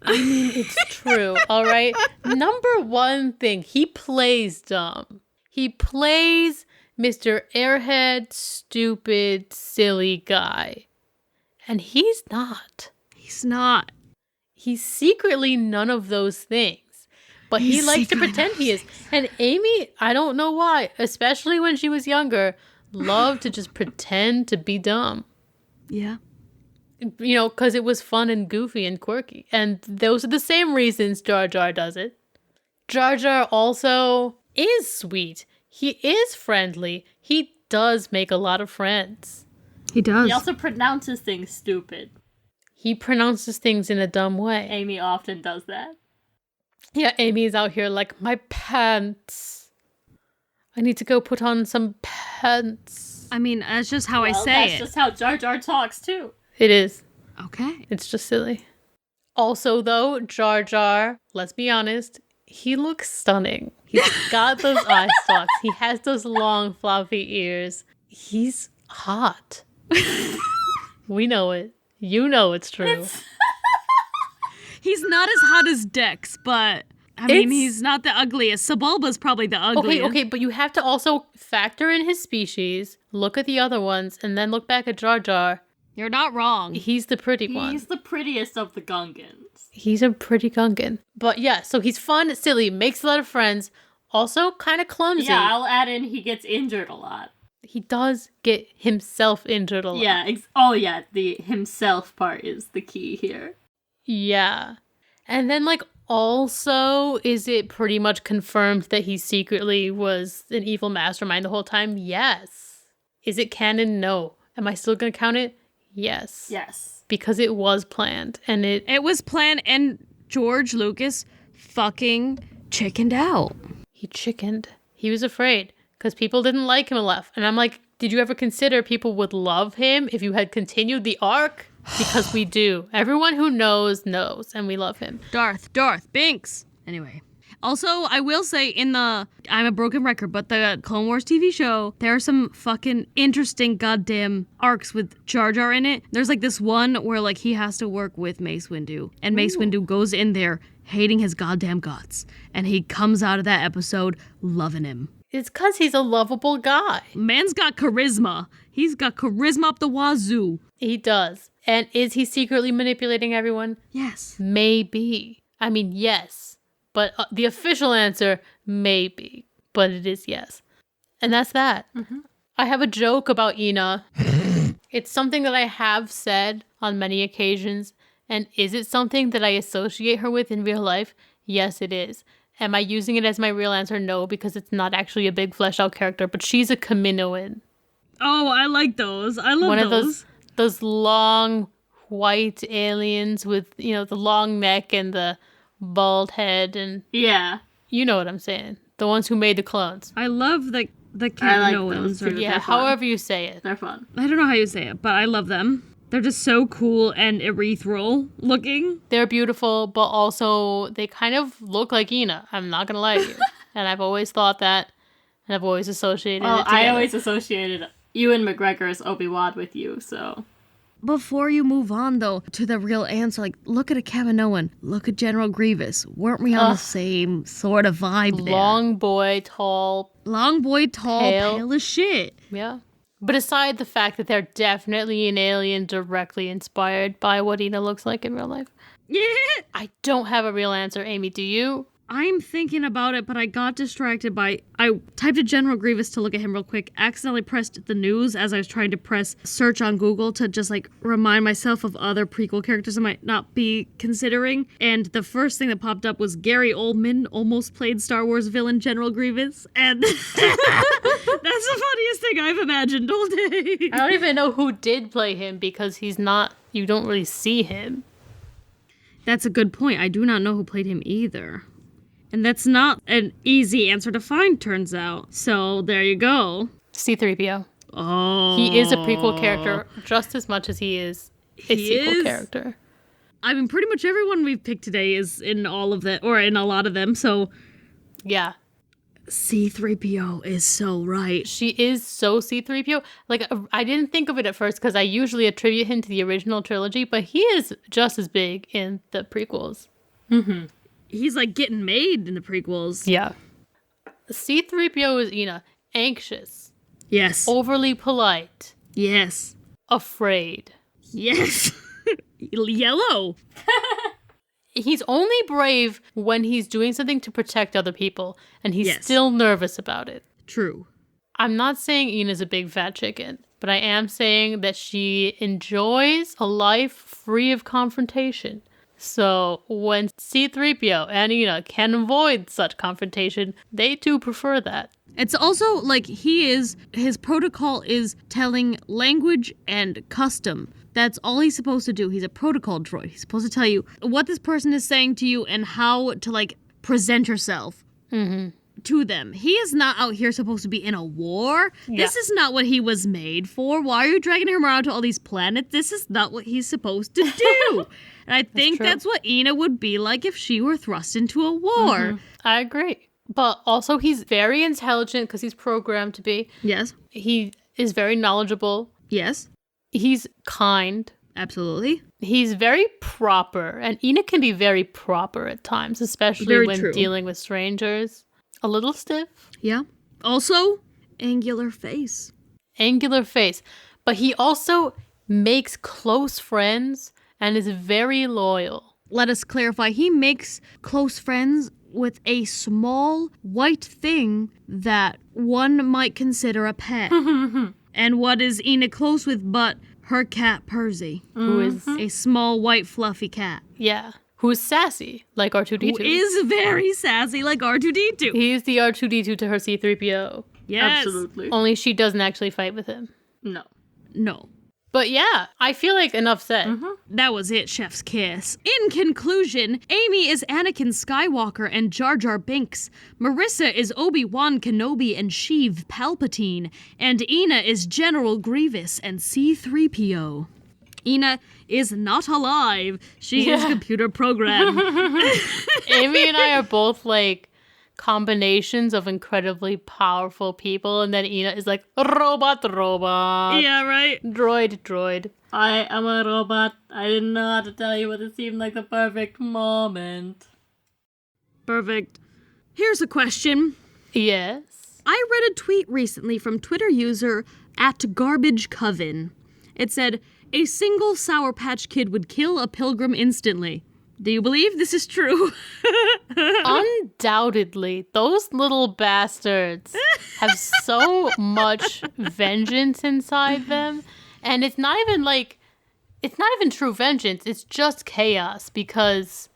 I mean, it's true, all right? Number one thing, he plays dumb. He plays Mr. Airhead, stupid, silly guy. And he's not. He's not. He's secretly none of those things. But he likes to pretend he is. And Amy, I don't know why, especially when she was younger, loved to just pretend to be dumb. Yeah. You know, because it was fun and goofy and quirky. And those are the same reasons Jar Jar does it. Jar Jar also is sweet. He is friendly. He does make a lot of friends. He does. He also pronounces things stupid. He pronounces things in a dumb way. Amy often does that. Yeah, Amy's out here like, my pants. I need to go put on some pants. I mean, that's just how I say that's it. just how Jar Jar talks, too. It is. Okay. It's just silly. Also, though, Jar Jar, let's be honest, he looks stunning. He's got those eye stalks. He has those long, floppy ears. He's hot. We know it. You know it's true. He's not as hot as Dex, but I mean, he's not the ugliest. Sebulba's probably the ugliest. Okay, but you have to also factor in his species, look at the other ones, and then look back at Jar Jar. You're not wrong. He's the pretty one. He's the prettiest of the Gungans. He's a pretty Gungan. But yeah, so he's fun, silly, makes a lot of friends, also kind of clumsy. Yeah, I'll add in he gets injured a lot. He does get himself injured a lot. Yeah, the himself part is the key here. Yeah. And then, like, also, is it pretty much confirmed that he secretly was an evil mastermind the whole time? Yes. Is it canon? No. Am I still going to count it? Yes. Yes. Because it was planned. And it was planned, and George Lucas fucking chickened out. He chickened. He was afraid because people didn't like him enough. And I'm like, did you ever consider people would love him if you had continued the arc? Because we do. Everyone who knows, and we love him. Darth Binks. Anyway. Also, I will say I'm a broken record, but the Clone Wars TV show, there are some fucking interesting goddamn arcs with Jar Jar in it. There's like this one where like he has to work with Mace Windu, and Mace Windu goes in there hating his goddamn guts, and he comes out of that episode loving him. It's because he's a lovable guy. Man's got charisma. He's got charisma up the wazoo. He does. And is he secretly manipulating everyone? Yes. Maybe. I mean, yes. But the official answer, maybe. But it is yes. And that's that. Mm-hmm. I have a joke about Ina. It's something that I have said on many occasions, And is it something that I associate her with in real life? Yes, it is. Am I using it as my real answer? No, because it's not actually a big fleshed out character, but she's a Kaminoan. Oh, I like those. I love One of those. those long white aliens with, you know, the long neck and the bald head, and Yeah. you know what I'm saying. The ones who made the clones. I love the I like Kaminoans. those too. Yeah, They're fun. however you say it. They're fun. I don't know how you say it, but I love them. They're just so cool and ethereal looking. They're beautiful, but also they kind of look like Ina. I'm not gonna lie to you. And I've always thought that, and I've always associated Well, it together. I always associated Ewan McGregor's Obi-Wan with you, so... Before you move on, though, to the real answer, like, look at a Kaminoan. Look at General Grievous. Weren't we on the same sort of vibe there? Long boy, tall. Long boy, tall, pale as shit. Yeah. But aside the fact that they're definitely an alien directly inspired by what Ina looks like in real life, Yeah. I don't have a real answer. Amy, do you? I'm thinking about it, but I got distracted by... I typed in General Grievous to look at him real quick, accidentally pressed the news as I was trying to press search on Google to just, like, remind myself of other prequel characters I might not be considering. And the first thing that popped up was Gary Oldman almost played Star Wars villain General Grievous. And that's the funniest thing I've imagined all day. I don't even know who did play him because he's not... You don't really see him. That's a good point. I do not know who played him either. And that's not an easy answer to find, turns out. So there you go. C-3PO. Oh. He is a prequel character just as much as he is a sequel character. I mean, pretty much everyone we've picked today is in all of them, or in a lot of them, so... Yeah. C-3PO is so right. She is so C-3PO. Like, I didn't think of it at first because I usually attribute him to the original trilogy, but he is just as big in the prequels. Mm-hmm. He's, like, getting made in the prequels. Yeah. C-3PO is, anxious. Yes. Overly polite. Yes. Afraid. Yes. Yellow. He's only brave when he's doing something to protect other people, and he's still nervous about it. True. I'm not saying Ina's a big fat chicken, but I am saying that she enjoys a life free of confrontation. So when C-3PO and Ina can avoid such confrontation, they do prefer that. It's also like his protocol is telling language and custom. That's all he's supposed to do. He's a protocol droid. He's supposed to tell you what this person is saying to you and how to, like, present yourself to them. He is not out here supposed to be in a war. Yeah. This is not what he was made for. Why are you dragging him around to all these planets? This is not what he's supposed to do. And I think that's what Ina would be like if she were thrust into a war. Mm-hmm. I agree. But also he's very intelligent because he's programmed to be. Yes. He is very knowledgeable. Yes. He's kind. Absolutely. He's very proper. And Ina can be very proper at times, especially when dealing with strangers. A little stiff. Yeah. Also, angular face. Angular face. But he also makes close friends and is very loyal. Let us clarify. He makes close friends with a small white thing that one might consider a pet. And what is Ina close with but her cat Percy, who is a small white fluffy cat. Yeah. Who's sassy, like R2-D2. Who is very sassy, like R2-D2. He is the R2-D2 to her C-3PO. Yes. Absolutely. Only she doesn't actually fight with him. No. But yeah, I feel like enough said. That was it, Chef's Kiss. In conclusion, Amy is Anakin Skywalker and Jar Jar Binks. Marissa is Obi-Wan Kenobi and Sheev Palpatine. And Ina is General Grievous and C-3PO. Ina is not alive. She is computer programmed. Amy and I are both like combinations of incredibly powerful people, and then Ina is like robot. Yeah, right? Droid. I am a robot. I didn't know how to tell you, but it seemed like the perfect moment. Perfect. Here's a question. Yes. I read a tweet recently from Twitter user @GarbageCoven. It said, "A single Sour Patch Kid would kill a pilgrim instantly." Do you believe this is true? Undoubtedly. Those little bastards have so much vengeance inside them. And it's not even like it's not even true vengeance. It's just chaos because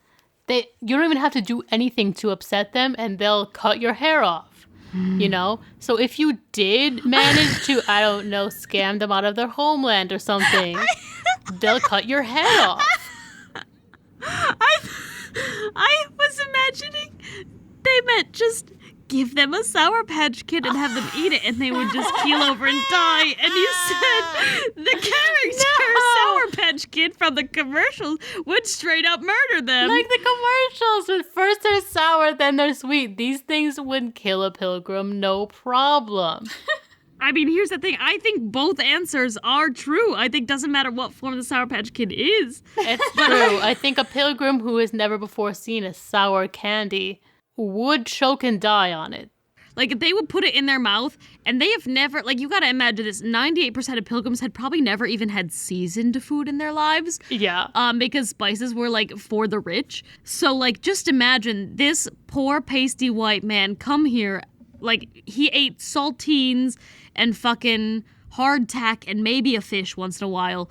you don't even have to do anything to upset them and they'll cut your hair off, you know? So if you did manage to, I don't know, scam them out of their homeland or something, they'll cut your head off. I was imagining they meant just give them a Sour Patch Kid and have them eat it and they would just keel over and die. And you said the character Sour Patch Kid from the commercials would straight up murder them. Like the commercials, when first they're sour, then they're sweet. These things would kill a pilgrim, no problem. I mean, here's the thing. I think both answers are true. I think doesn't matter what form the Sour Patch Kid is. It's true. I think a pilgrim who has never before seen a sour candy would choke and die on it. Like, if they would put it in their mouth, and they have never, like, you gotta imagine this, 98% of pilgrims had probably never even had seasoned food in their lives. Yeah. Because spices were, like, for the rich. So, like, just imagine this poor pasty white man come here, like, he ate saltines and fucking hardtack and maybe a fish once in a while,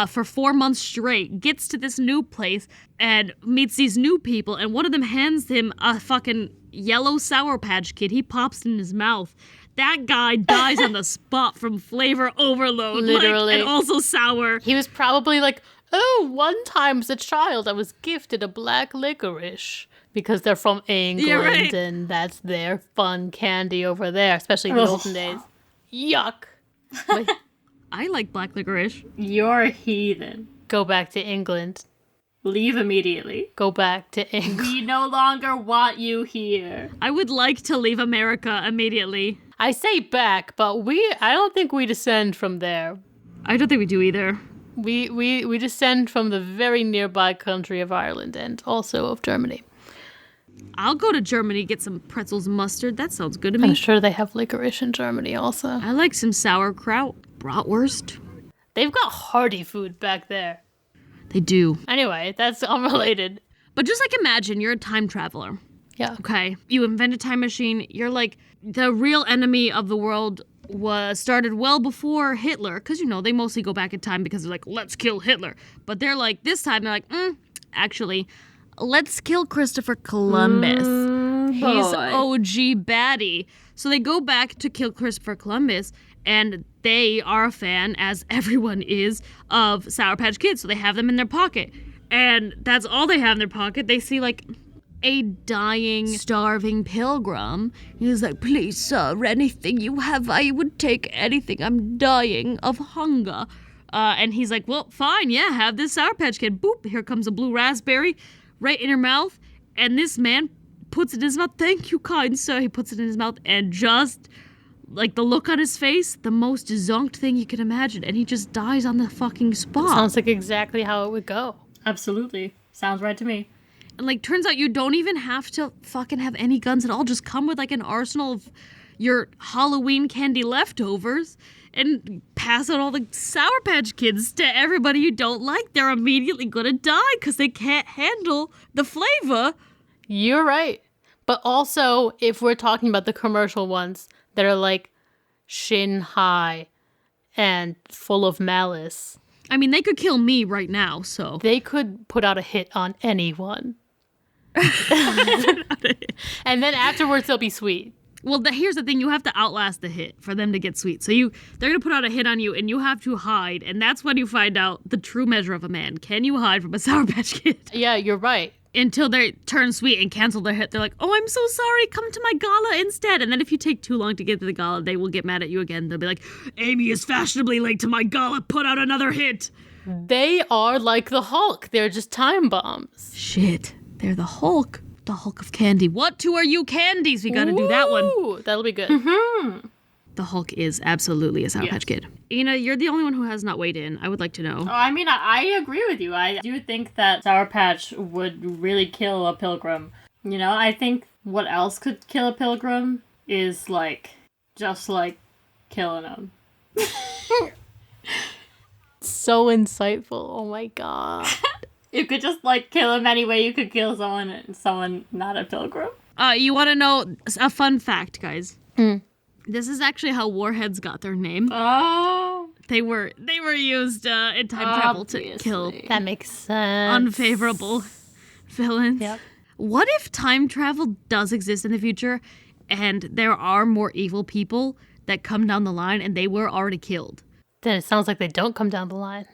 for 4 months straight, gets to this new place and meets these new people, and one of them hands him a fucking yellow Sour Patch Kid. He pops it in his mouth. That guy dies on the spot from flavor overload. Literally. And also sour. He was probably like, oh, one time as a child I was gifted a black licorice. Because they're from England, Yeah, right. and that's their fun candy over there, especially in the olden days. Yuck. Wait, I like black licorice. You're a heathen. go back to England. Leave immediately. Go back to England. We no longer want you here. I would like to leave America immediately. I say back, but I don't think we descend from there. I don't think we do either. We descend from the very nearby country of Ireland and also of Germany. I'll go to Germany, get some pretzels and mustard. That sounds good to me. I'm sure they have licorice in Germany also. I like some sauerkraut, bratwurst. They've got hearty food back there. They do. Anyway, that's unrelated. But just like imagine you're a time traveler. Yeah. Okay. You invent a time machine. You're like the real enemy of the world was started well before Hitler. Because, you know, they mostly go back in time because they're like, let's kill Hitler. But they're like, this time they're like, actually, let's kill Christopher Columbus. He's OG baddie. So they go back to kill Christopher Columbus, and they are a fan, as everyone is, of Sour Patch Kids. So they have them in their pocket. And that's all they have in their pocket. They see, like, a dying, starving pilgrim. He's like, please, sir, anything you have, I would take anything. I'm dying of hunger. And he's like, well, fine, yeah, have this Sour Patch Kid. Boop, here comes a blue raspberry right in her mouth. And this man puts it in his mouth. Thank you, kind sir. He puts it in his mouth, and just, like, the look on his face, the most zonked thing you can imagine. And he just dies on the fucking spot. Sounds like exactly how it would go. Absolutely. Sounds right to me. And, like, turns out you don't even have to fucking have any guns at all. Just come with, like, an arsenal of your Halloween candy leftovers and pass out all the Sour Patch Kids to everybody you don't like. They're immediately gonna die because they can't handle the flavor. You're right. But also, if we're talking about the commercial ones that are, like, shin high and full of malice, I mean, they could kill me right now, so. they could put out a hit on anyone. And then afterwards, they'll be sweet. Well, here's the thing. You have to outlast the hit for them to get sweet. So they're going to put out a hit on you, and you have to hide. And that's when you find out the true measure of a man. Can you hide from a Sour Patch Kid? Yeah, you're right. Until they turn sweet and cancel their hit. They're like, oh, I'm so sorry. Come to my gala instead. And then if you take too long to get to the gala, they will get mad at you again. They'll be like, Amy is fashionably late to my gala. Put out another hit. They are like the Hulk. They're just time bombs. Shit. They're the Hulk. The Hulk of candy. What two are you candies? We gotta do that one. Ooh, that'll be good. The Hulk is absolutely a Sour Patch Kid. Ina, you're the only one who has not weighed in. I would like to know. Oh, I mean, I agree with you. I do think that Sour Patch would really kill a pilgrim. You know, I think what else could kill a pilgrim is, like, just, like, killing them. So insightful. Oh my god. You could just, like, kill him any way you could kill someone not a pilgrim. You want to know a fun fact, guys? This is actually how warheads got their name. Oh. They were used in time travel to kill That makes sense. unfavorable villains. Yep. What if time travel does exist in the future and there are more evil people that come down the line and they were already killed? Then it sounds like they don't come down the line.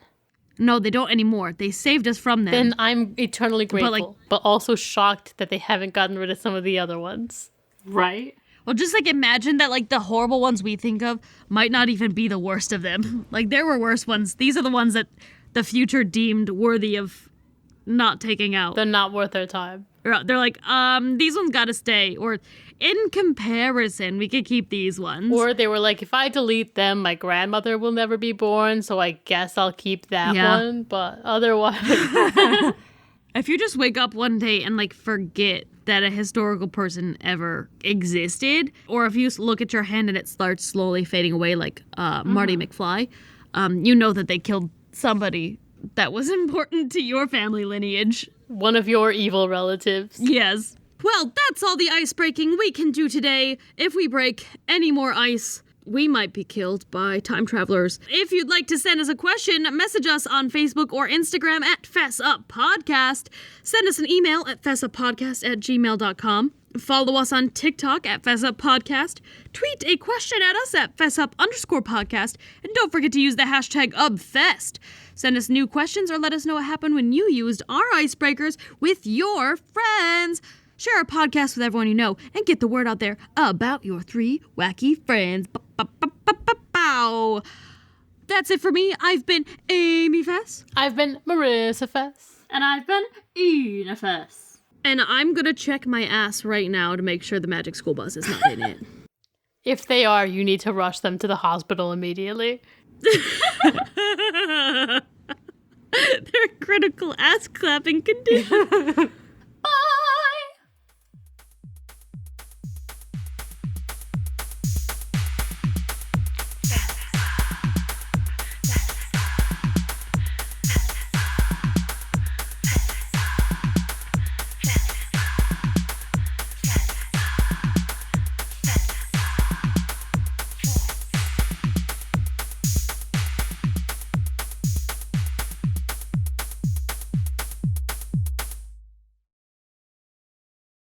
No, they don't anymore. They saved us from them. Then I'm eternally grateful, but also shocked that they haven't gotten rid of some of the other ones. Right? Well, just like imagine that like the horrible ones we think of might not even be the worst of them. Like there were worse ones. These are the ones that the future deemed worthy of not taking out. They're not worth their time. They're like, these ones gotta stay. Or in comparison, we could keep these ones. Or they were like, if I delete them, my grandmother will never be born, so I guess I'll keep that one. But otherwise... If you just wake up one day and like forget that a historical person ever existed, or if you look at your hand and it starts slowly fading away like Marty McFly, you know that they killed somebody that was important to your family lineage. One of your evil relatives. Yes. Well, that's all the ice breaking we can do today. If we break any more ice, we might be killed by time travelers. If you'd like to send us a question, message us on Facebook or Instagram at Fess Up Podcast. Send us an email at fessuppodcast@gmail.com. Follow us on TikTok at Fess Up Podcast. Tweet a question at us at fessup_podcast. And don't forget to use the hashtag UbFest. Send us new questions or let us know what happened when you used our icebreakers with your friends. Share our podcast with everyone you know and get the word out there about your 3 wacky friends. Bow. That's it for me. I've been Amy Fess. I've been Marissa Fess. And I've been Ina Fess. And I'm gonna check my ass right now to make sure the magic school bus is not in it. If they are, you need to rush them to the hospital immediately. They're in critical ass clapping condition.